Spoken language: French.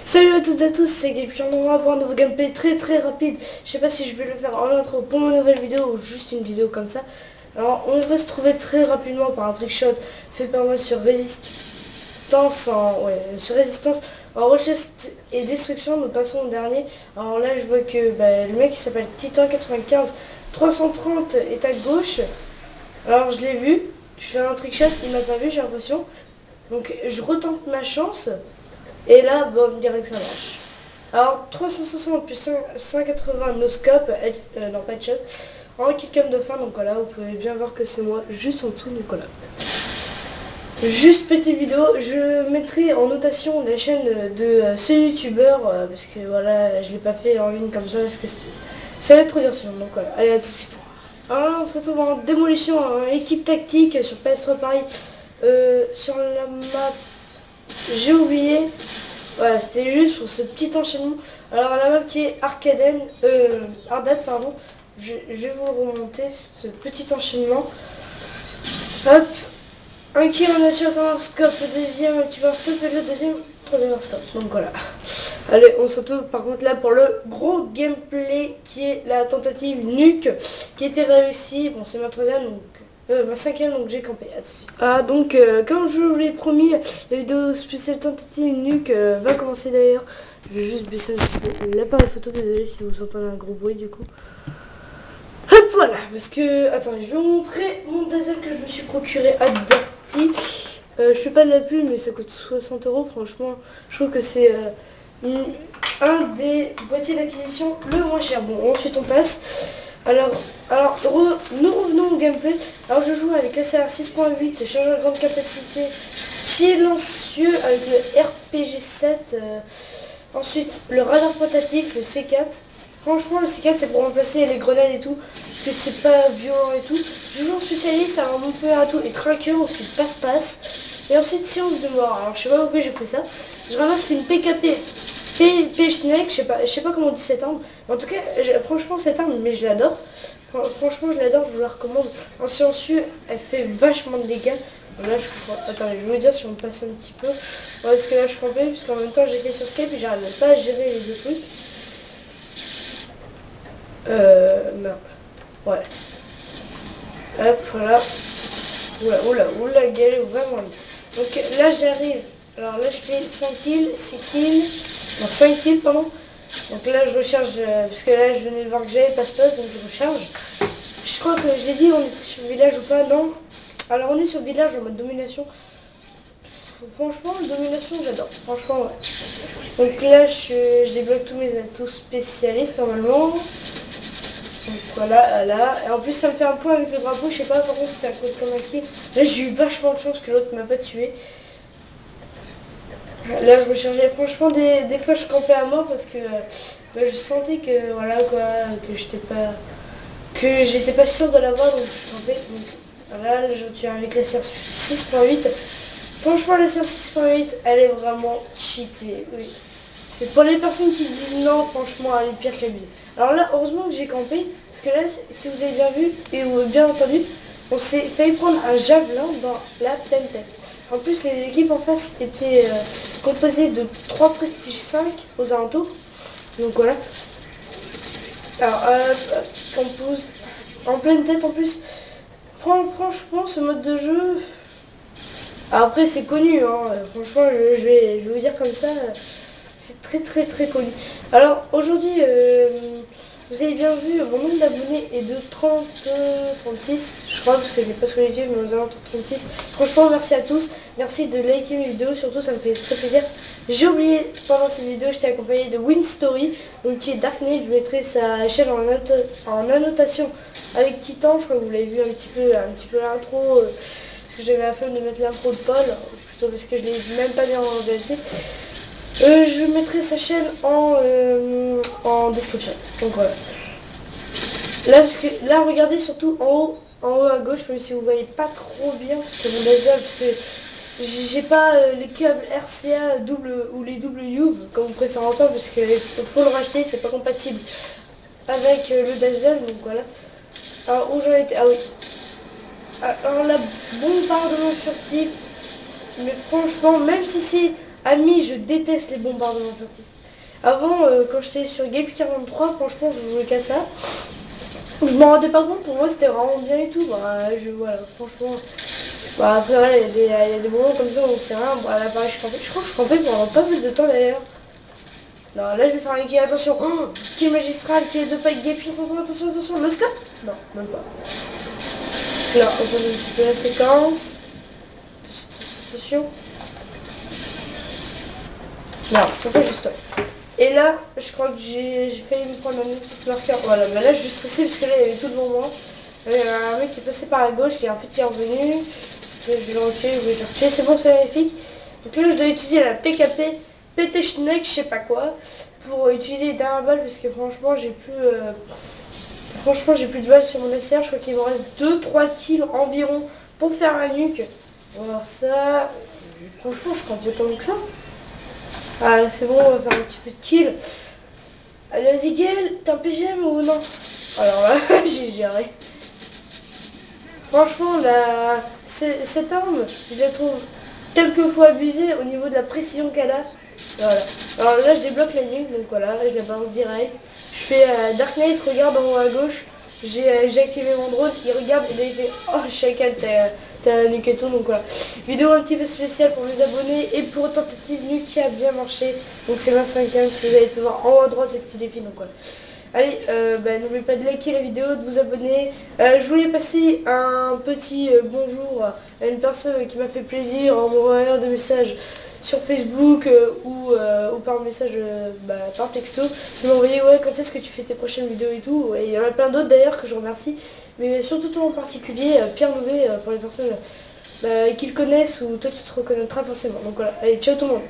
Salut à toutes et à tous, c'est Gabriel. On va voir un nouveau gameplay très rapide. Je sais pas si je vais le faire en intro pour ma nouvelle vidéo ou juste une vidéo comme ça. Alors on va se trouver très rapidement par un trickshot fait par moi sur résistance en recherche et destruction. Nous passons au dernier. Alors là je vois que le mec qui s'appelle Titan 95 330 est à gauche. Alors je l'ai vu, je fais un trickshot, il m'a pas vu, j'ai l'impression. Donc je retente ma chance. Et là, bon, on dirait que ça marche. Alors, 360 plus 180 no scope, non pas headshot, en killcam de fin, donc voilà, vous pouvez bien voir que c'est moi, juste en dessous, donc voilà. Juste petite vidéo, je mettrai en notation la chaîne de ce youtubeur, parce que voilà, je l'ai pas fait en ligne comme ça, parce que ça va être trop dur sinon, donc voilà, allez à tout de suite. Alors là, on se retrouve en démolition, en équipe tactique sur PS3 Paris, sur la map. J'ai oublié, voilà, c'était juste pour ce petit enchaînement. Alors la map qui est Ardad, pardon, je vais vous remonter ce petit enchaînement. Hop, un kill en headshot en scope, le deuxième un petit scope et le deuxième troisième scope. Donc voilà. Allez, on se retrouve par contre là pour le gros gameplay qui est la tentative nuke qui était réussie. Bon, c'est ma troisième donc. Ma cinquième, donc j'ai campé. À tout de suite. Ah donc comme je vous l'ai promis, la vidéo spéciale tentative nuke va commencer d'ailleurs. Je vais juste baisser un petit peu l'appareil photo, désolé si vous entendez un gros bruit du coup. Hop, voilà, parce que attendez, je vais vous montrer mon diesel que je me suis procuré à Darty. Je fais pas de la pub mais ça coûte 60 €. Franchement, je trouve que c'est un des boîtiers d'acquisition le moins cher. Bon, ensuite on passe. Alors nous revenons au gameplay. Alors je joue avec la SR 6.8, chargeur à grande capacité, silencieux avec le RPG-7. Ensuite le radar portatif, le C4. Franchement le C4 c'est pour remplacer les grenades et tout, parce que c'est pas violent et tout. Je joue en spécialiste, alors mon père à tout et tracker, ensuite passe-passe. Et ensuite science de mort. Alors je sais pas pourquoi j'ai pris ça. Je ramasse une PKP. Snake, je sais pas comment on dit cette arme. En tout cas, franchement cette arme, mais je l'adore. Franchement je l'adore, je vous la recommande. En silencieux, elle fait vachement de dégâts. Là je comprends. Attendez, je vais vous dire si on passe un petit peu. Ouais, parce que là je campais, parce qu'en même temps j'étais sur Skype et j'arrivais pas à gérer les deux trucs. Merde. Ouais. Hop, voilà. Oula, galère vraiment. Donc là j'arrive. Alors là je fais 5 kills, 6 kills. Non, 5 kills, pardon. Donc là, je recharge, parce que là, je venais de voir que j'avais passe-passe, donc je recharge. Je crois que je l'ai dit, on était sur le village ou pas, non. Alors, on est sur le village en mode domination. Franchement, la domination, j'adore. Franchement, ouais. Donc là, je débloque tous mes atouts spécialistes, normalement. Donc voilà, là. Et en plus, ça me fait un point avec le drapeau. Je sais pas, par contre, si ça compte comme un kill. Là, j'ai eu vachement de chance que l'autre m'a pas tué. Là je rechargeais, franchement des fois je campais à mort parce que je sentais que voilà quoi, que j'étais pas sûre de l'avoir, donc je campais. Donc voilà, là je tue avec la SR 6.8. Franchement la SR 6.8 elle est vraiment cheatée, oui. C'est pour les personnes qui disent non, franchement elle est pire qu'abusée. Alors là heureusement que j'ai campé, parce que là si vous avez bien vu et bien entendu, on s'est failli prendre un javelin dans la pleine tête. En plus, les équipes en face étaient composées de 3 Prestige 5 aux alentours. Donc voilà. Alors, compose en pleine tête en plus. Franchement, ce mode de jeu... Après, c'est connu. Hein. Franchement, je vais vous dire comme ça. C'est très connu. Alors, aujourd'hui... vous avez bien vu, mon nombre d'abonnés est de 36, je crois, parce que je n'ai pas sous les yeux, mais aux alentours de 36. Franchement, merci à tous. Merci de liker mes vidéos, surtout ça me fait très plaisir. J'ai oublié, pendant cette vidéo, j'étais accompagné de Winstory, donc qui est Dark Knight. Je mettrai sa chaîne en annotation avec Titan. Je crois que vous l'avez vu un petit peu l'intro, parce que j'avais la flemme de mettre l'intro de Paul, plutôt parce que je l'ai même pas mis en DLC. Je mettrai sa chaîne en description. Donc voilà. Là, regardez surtout en haut à gauche, même si vous voyez pas trop bien, parce que mon laser, parce que j'ai pas les câbles RCA double ou les double UV comme vous préférez entendre, parce qu'il faut le racheter, c'est pas compatible avec le diesel, donc voilà. Alors où j'en étais, ah oui. Alors la bombardement furtif, mais franchement, même si c'est Amis, je déteste les bombardements furtifs. Avant, quand j'étais sur Game 43, franchement, je jouais qu'à ça. Je m'en rendais pas compte, pour moi c'était vraiment bien et tout. Bah, voilà, franchement. Bah, après, voilà, il y a des moments comme ça où on sait rien. Bah, là, pareil, je campais. Je crois que je campais pendant pas plus de temps d'ailleurs. Non, là, je vais faire un kill, attention. Oh, kill magistral, kill de fight, Guépy, attention, attention, le scope. Non, même pas. Là, on fait un petit peu la séquence. Attention. Non, pourquoi je stoppe. Et là, je crois que j'ai failli me prendre un autre marqueur. Voilà, mais là, je suis stressée parce que là, il y avait tout devant moi. Il y a un mec qui est passé par la gauche et en fait, il est revenu. Là, je vais le retuer, je vais le retuer. C'est bon, c'est magnifique. Donc là, je dois utiliser la PKP, PT-Schneck, je sais pas quoi, pour utiliser les dernières balles parce que franchement, j'ai plus... Franchement, j'ai plus de balles sur mon SR. Je crois qu'il me reste 2-3 kills environ pour faire un nuke. Alors ça, franchement, je campe autant que ça. Ah, c'est bon, on va faire un petit peu de kill. Allez, vas-y, Gaël, t'es un PGM ou non? Alors là, j'ai géré. Franchement, cette arme, je la trouve quelquefois abusée au niveau de la précision qu'elle a. Voilà. Alors là, je débloque la nuque, donc voilà, je la balance direct. Je fais Dark Knight, regarde en haut à gauche. J'ai activé mon drone, il regarde et là il fait oh chacal, t'as la nuque et tout, donc voilà. Vidéo un petit peu spéciale pour mes abonnés et pour tentative nuque qui a bien marché. Donc c'est ma 5ème, si vous avez pu voir en haut à droite les petits défis, donc voilà. Allez, n'oubliez pas de liker la vidéo, de vous abonner. Je voulais passer un petit bonjour à une personne qui m'a fait plaisir en m'envoyant des messages sur Facebook ou par message par texto. Ils m'ont envoyé ouais, quand est-ce que tu fais tes prochaines vidéos et tout. Et il y en a plein d'autres d'ailleurs que je remercie. Mais surtout toi en particulier, Pierre Louvet, pour les personnes qui le connaissent ou toi tu te reconnaîtras forcément. Donc voilà, allez, ciao tout le monde.